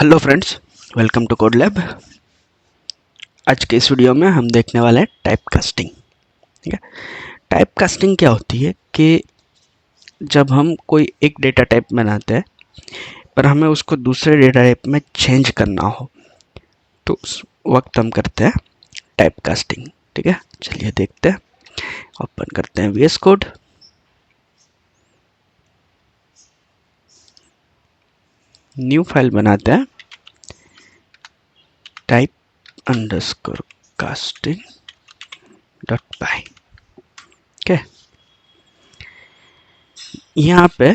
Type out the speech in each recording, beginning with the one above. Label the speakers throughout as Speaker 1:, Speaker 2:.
Speaker 1: Hello friends, welcome to code lab. आज के इस वीडियो में हम देखने वाले हैं टाइप कास्टिंग। ठीक है, टाइप कास्टिंग क्या होती है कि जब हम कोई एक डेटा टाइप बनाते हैं पर हमें उसको दूसरे डेटा टाइप में चेंज करना हो तो उस वक्त हम करते हैं टाइप कास्टिंग। ठीक है, चलिए देखते हैं। ओपन करते हैं VS कोड। न्यू फाइल बनाते हैं type_casting.py। ओके, यहाँ पे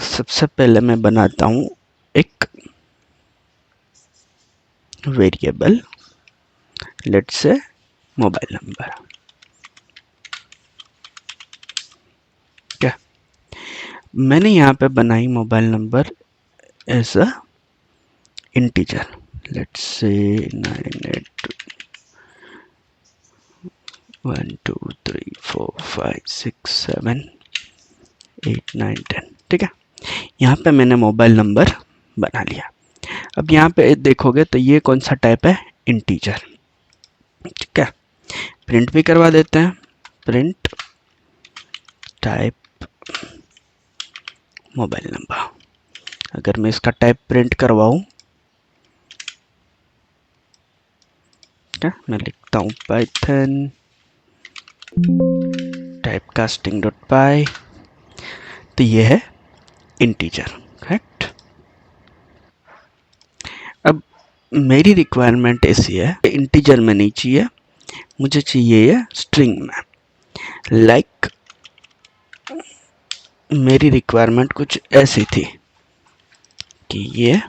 Speaker 1: सबसे पहले मैं बनाता हूँ एक variable, let's say mobile number. क्या मैंने यहाँ पे बनाई mobile number as a integer, let's say 9812345678910910। ठीक है, यहाँ पे मैंने मोबाइल नंबर बना लिया। अब यहाँ पे देखोगे तो ये कौन सा टाइप है, इंटीजर। ठीक है, प्रिंट भी करवा देते हैं, प्रिंट टाइप मोबाइल नंबर। अगर मैं इसका टाइप प्रिंट करवाऊं, मैं लिखता हूं पाइथन typecasting.py, तो ये है इंटीजर। करेक्ट। अब मेरी रिक्वायरमेंट ऐसी है, इंटीजर में नहीं चाहिए, मुझे चाहिए ये स्ट्रिंग में। लाइक मेरी रिक्वायरमेंट कुछ ऐसी थी कि ये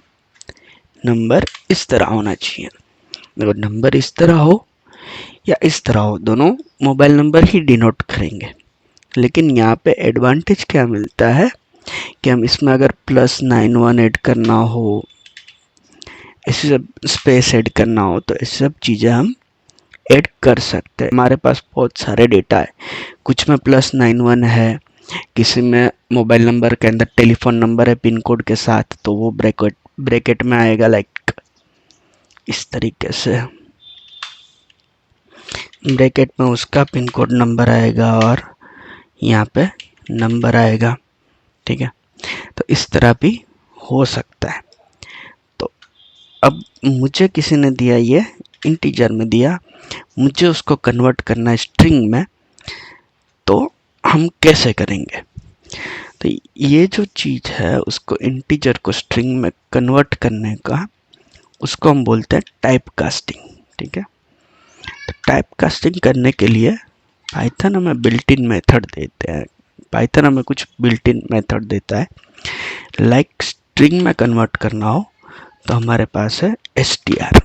Speaker 1: नंबर इस तरह होना चाहिए। अगर नंबर इस तरह हो या इस तरह हो, दोनों मोबाइल नंबर ही डिनोट करेंगे। लेकिन यहाँ पे एडवांटेज क्या मिलता है कि हम इसमें अगर +91 ऐड करना हो, ऐसे सब स्पेस ऐड करना हो, तो ऐसे सब चीज़ें हम ऐड कर सकते हैं। हमारे पास बहुत सारे डेटा है, कुछ में +91 है, किसी में मोबाइल नंबर के अंदर टेलीफोन नंबर है पिन कोड के साथ, तो वो ब्रैकेट में आएगा, लाइक इस तरीके से ब्रैकेट में उसका पिन कोड नंबर आएगा और यहाँ पे नंबर आएगा। ठीक है, तो इस तरह भी हो सकता है। तो अब मुझे किसी ने दिया, ये इंटीजर में दिया, मुझे उसको कन्वर्ट करना है स्ट्रिंग में, तो हम कैसे करेंगे? तो ये जो चीज़ है, उसको इंटीजर को स्ट्रिंग में कन्वर्ट करने का, उसको हम बोलते हैं टाइप कास्टिंग। ठीक है, तो टाइप कास्टिंग करने के लिए पाइथन हमें बिल्ट इन मेथड देते हैं। पाइथन हमें कुछ बिल्ट इन मेथड देता है। लाइक स्ट्रिंग में कन्वर्ट करना हो तो हमारे पास है str।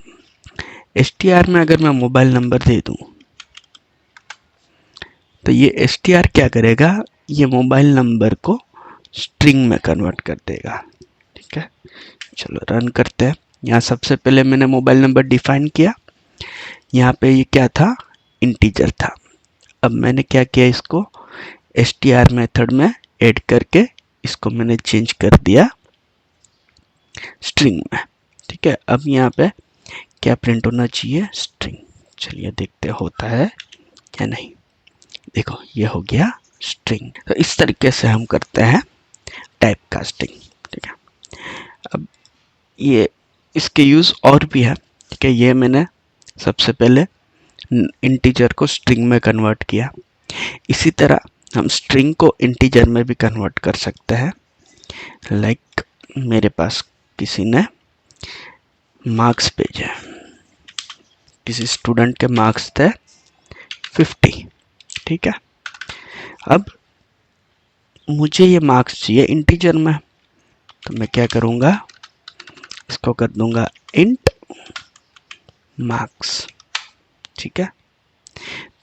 Speaker 1: str में अगर मैं मोबाइल नंबर दे दूं, तो ये str क्या करेगा, ये मोबाइल नंबर को स्ट्रिंग में कन्वर्ट कर देगा। ठीक है, चलो रन करते हैं। यहाँ सबसे पहले मैंने मोबाइल नंबर डिफाइन किया, यहाँ पे ये क्या था, इंटीजर था। अब मैंने क्या किया, इसको str मेथड में ऐड करके इसको मैंने चेंज कर दिया स्ट्रिंग में। ठीक है, अब यहाँ पे क्या प्रिंट होना चाहिए, स्ट्रिंग। चलिए देखते होता है क्या नहीं। देखो ये हो गया स्ट्रिंग। तो इस तरीके से हम करते हैं टाइप कास्टिंग। ठीक है, अब ये इसके यूज और भी है। ठीक है, ये मैंने सबसे पहले इंटीजर को स्ट्रिंग में कन्वर्ट किया। इसी तरह हम स्ट्रिंग को इंटीजर में भी कन्वर्ट कर सकते हैं। लाइक मेरे पास किसी ने मार्क्स भेजे, किसी स्टूडेंट के मार्क्स थे 50। ठीक है, अब मुझे ये मार्क्स चाहिए इंटीजर में, तो मैं क्या करूँगा, इसको कर दूंगा इंट मार्क्स। ठीक है,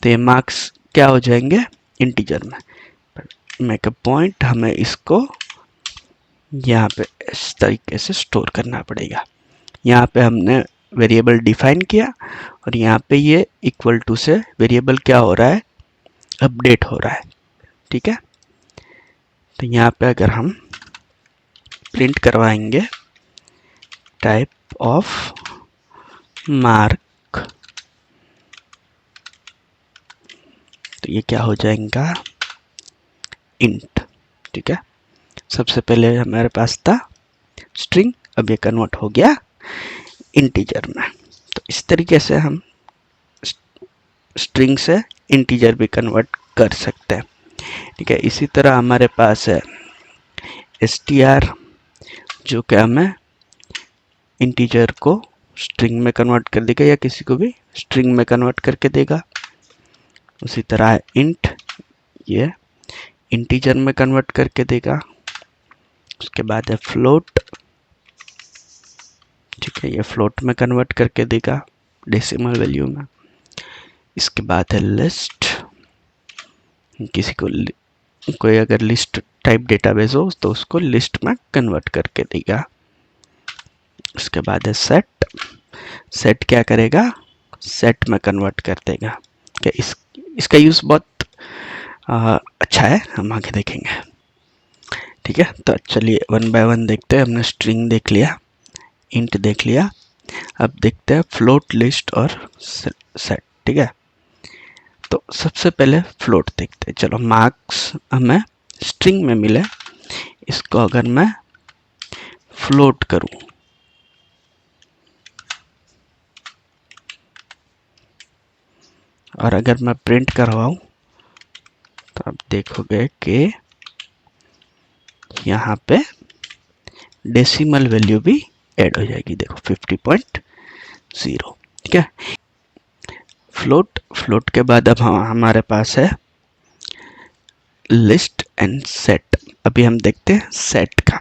Speaker 1: तो ये मार्क्स क्या हो जाएंगे, इंटीजर में। मेक अ पॉइंट, हमें इसको यहाँ पे इस तरीके से स्टोर करना पड़ेगा। यहाँ पे हमने वेरिएबल डिफाइन किया और यहाँ पे ये इक्वल टू से वेरिएबल क्या हो रहा है, अपडेट हो रहा है। ठीक है, तो यहाँ पे अगर हम प्रिंट करवाएंगे टाइप ऑफ मार्क, तो ये क्या हो जाएगा, इंट। ठीक है, सबसे पहले हमारे पास था स्ट्रिंग, अब ये कन्वर्ट हो गया इंटीजर में। तो इस तरीके से हम स्ट्रिंग से इंटीजर भी कन्वर्ट कर सकते हैं। ठीक है, इसी तरह हमारे पास है str, जो कि हमें इंटीजर को स्ट्रिंग में कन्वर्ट कर देगा या किसी को भी स्ट्रिंग में कन्वर्ट करके देगा। उसी तरह है इंट, ये इंटीजर में कन्वर्ट करके देगा। उसके बाद है फ्लोट, ठीक है, ये फ्लोट में कन्वर्ट करके देगा डेसिमल वैल्यू में। इसके बाद है लिस्ट, किसी को कोई अगर लिस्ट टाइप डेटाबेस हो तो उसको लिस्ट में कन्वर्ट करके देगा। उसके बाद है सेट, सेट क्या करेगा, सेट में कन्वर्ट कर देगा। क्या इसका यूज़ बहुत अच्छा है, हम आगे देखेंगे। ठीक है, तो चलिए वन बाय वन देखते हैं। हमने स्ट्रिंग देख लिया, इंट देख लिया, अब देखते हैं फ्लोट, लिस्ट और सेट। ठीक है, तो सबसे पहले फ्लोट देखते हैं। चलो, मार्क्स हमें स्ट्रिंग में मिले, इसको अगर मैं फ्लोट करूं, और अगर मैं प्रिंट करवाऊं, तो आप देखोगे कि यहाँ पे डेसिमल वैल्यू भी ऐड हो जाएगी। देखो 50.0। ठीक है, फ्लोट के बाद अब हमारे पास है लिस्ट एंड सेट। अभी हम देखते हैं सेट का।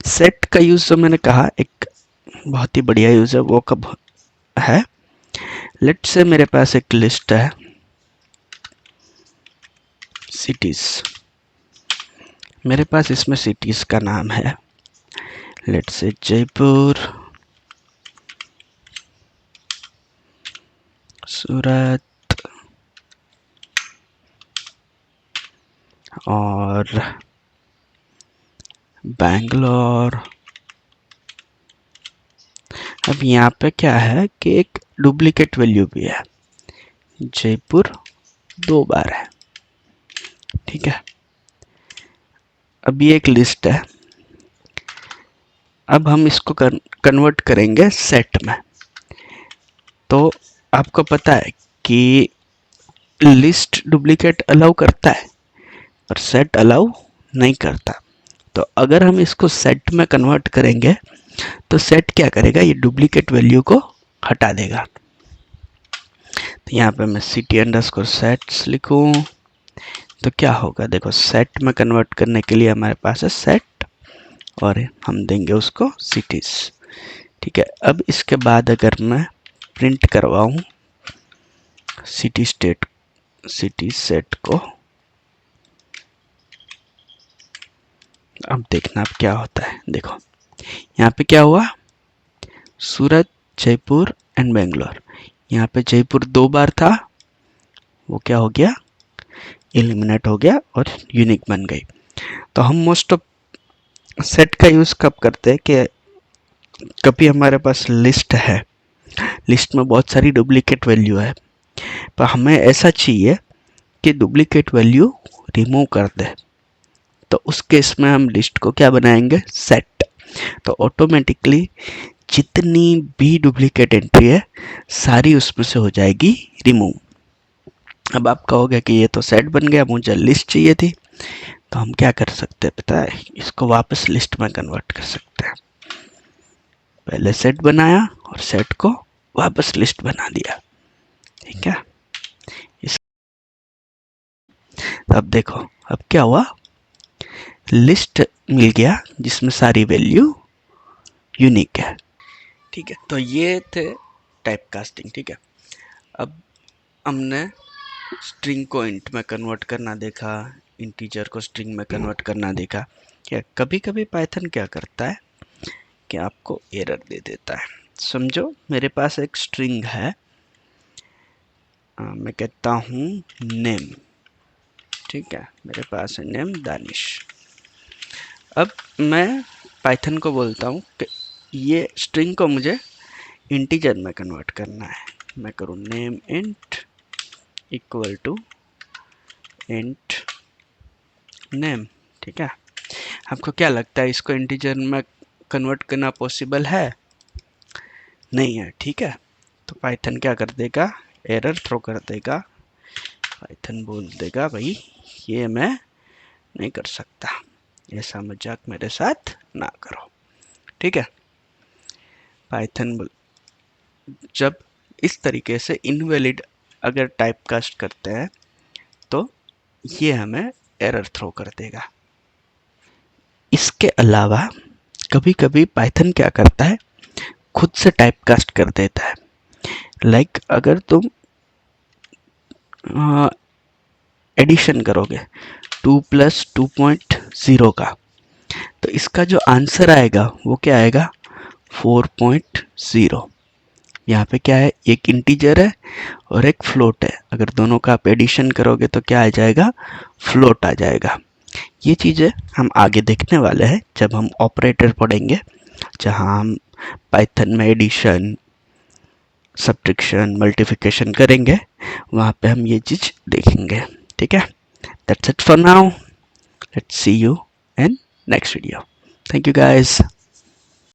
Speaker 1: सेट का यूज जो मैंने कहा एक बहुत ही बढ़िया यूज है, वो कब है, लेट से मेरे पास एक लिस्ट है सिटीज, मेरे पास इसमें सिटीज का नाम है लेट से जयपुर, सूरत और बैंगलोर। अब यहाँ पे क्या है कि एक डुप्लीकेट वैल्यू भी है, जयपुर 2 बार है। ठीक है, अब ये एक लिस्ट है, अब हम इसको कन्वर्ट करेंगे सेट में। तो आपको पता है कि लिस्ट डुप्लीकेट अलाउ करता है और सेट अलाउ नहीं करता। तो अगर हम इसको सेट में कन्वर्ट करेंगे तो सेट क्या करेगा, ये डुप्लीकेट वैल्यू को हटा देगा। तो यहाँ पे मैं सिटी अंडरस्कोर सेट्स लिखूं तो क्या होगा, देखो सेट में कन्वर्ट करने के लिए हमारे पास है सेट और हम देंगे उसको सिटीज। ठीक है, अब इसके बाद अगर मैं प्रिंट करवाऊं सिटी सेट को, अब देखना अब क्या होता है। देखो यहाँ पे क्या हुआ, सूरत, जयपुर एंड बेंगलोर। यहाँ पे जयपुर 2 बार था, वो क्या हो गया, एलिमिनेट हो गया और यूनिक बन गई। तो हम मोस्ट ऑफ सेट का यूज़ कब करते हैं कि कभी हमारे पास लिस्ट है, लिस्ट में बहुत सारी डुप्लीकेट वैल्यू है, पर हमें ऐसा चाहिए कि डुप्लीकेट वैल्यू रिमूव कर दे। तो उस केस में हम लिस्ट को क्या बनाएंगे, सेट। तो ऑटोमेटिकली जितनी भी डुप्लीकेट एंट्री है सारी उसमें से हो जाएगी रिमूव। अब आप कहोगे कि ये तो सेट बन गया, मुझे लिस्ट चाहिए थी। तो हम क्या कर सकते हैं पता है, इसको वापस लिस्ट में कन्वर्ट कर सकते हैं। पहले सेट बनाया और सेट को वापस लिस्ट बना दिया। ठीक है, अब देखो अब क्या हुआ, लिस्ट मिल गया जिसमें सारी वैल्यू यूनिक है। ठीक है, तो ये थे टाइप कास्टिंग। ठीक है, अब हमने स्ट्रिंग को इंट में कन्वर्ट करना देखा, इंटीजर को स्ट्रिंग में कन्वर्ट करना देखा। क्या कभी कभी पाइथन क्या करता है कि आपको एरर दे देता है। समझो मेरे पास एक स्ट्रिंग है, मैं कहता हूँ नेम। ठीक है, मेरे पास है नेम दानिश। अब मैं पाइथन को बोलता हूँ कि ये स्ट्रिंग को मुझे इंटीजर में कन्वर्ट करना है। मैं करूँ name int equal to int name, ठीक है। आपको क्या लगता है इसको इंटीजर में कन्वर्ट करना पॉसिबल है? नहीं है, ठीक है। तो पाइथन क्या कर देगा, एरर थ्रो कर देगा। पाइथन बोल देगा भाई ये मैं नहीं कर सकता, ऐसा मजाक मेरे साथ ना करो, ठीक है। पाइथन जब इस तरीके से इनवैलिड अगर टाइप कास्ट करते हैं तो ये हमें एरर थ्रो कर देगा। इसके अलावा कभी कभी पाइथन क्या करता है, खुद से टाइप कास्ट कर देता है। लाइक अगर तुम एडिशन करोगे 2 + 2.0 का, तो इसका जो आंसर आएगा वो क्या आएगा, 4.0। यहाँ पे क्या है, एक इंटीजर है और एक फ्लोट है। अगर दोनों का आप एडिशन करोगे तो क्या आ जाएगा, फ्लोट आ जाएगा। ये चीज़ें हम आगे देखने वाले हैं जब हम ऑपरेटर पढ़ेंगे, जहाँ हम पाइथन में एडिशन, सब्ट्रैक्शन, मल्टीप्लिकेशन करेंगे, वहाँ पे हम ये चीज़ देखेंगे, ठीक है। That's it for now, let's see you in next video. Thank you guys.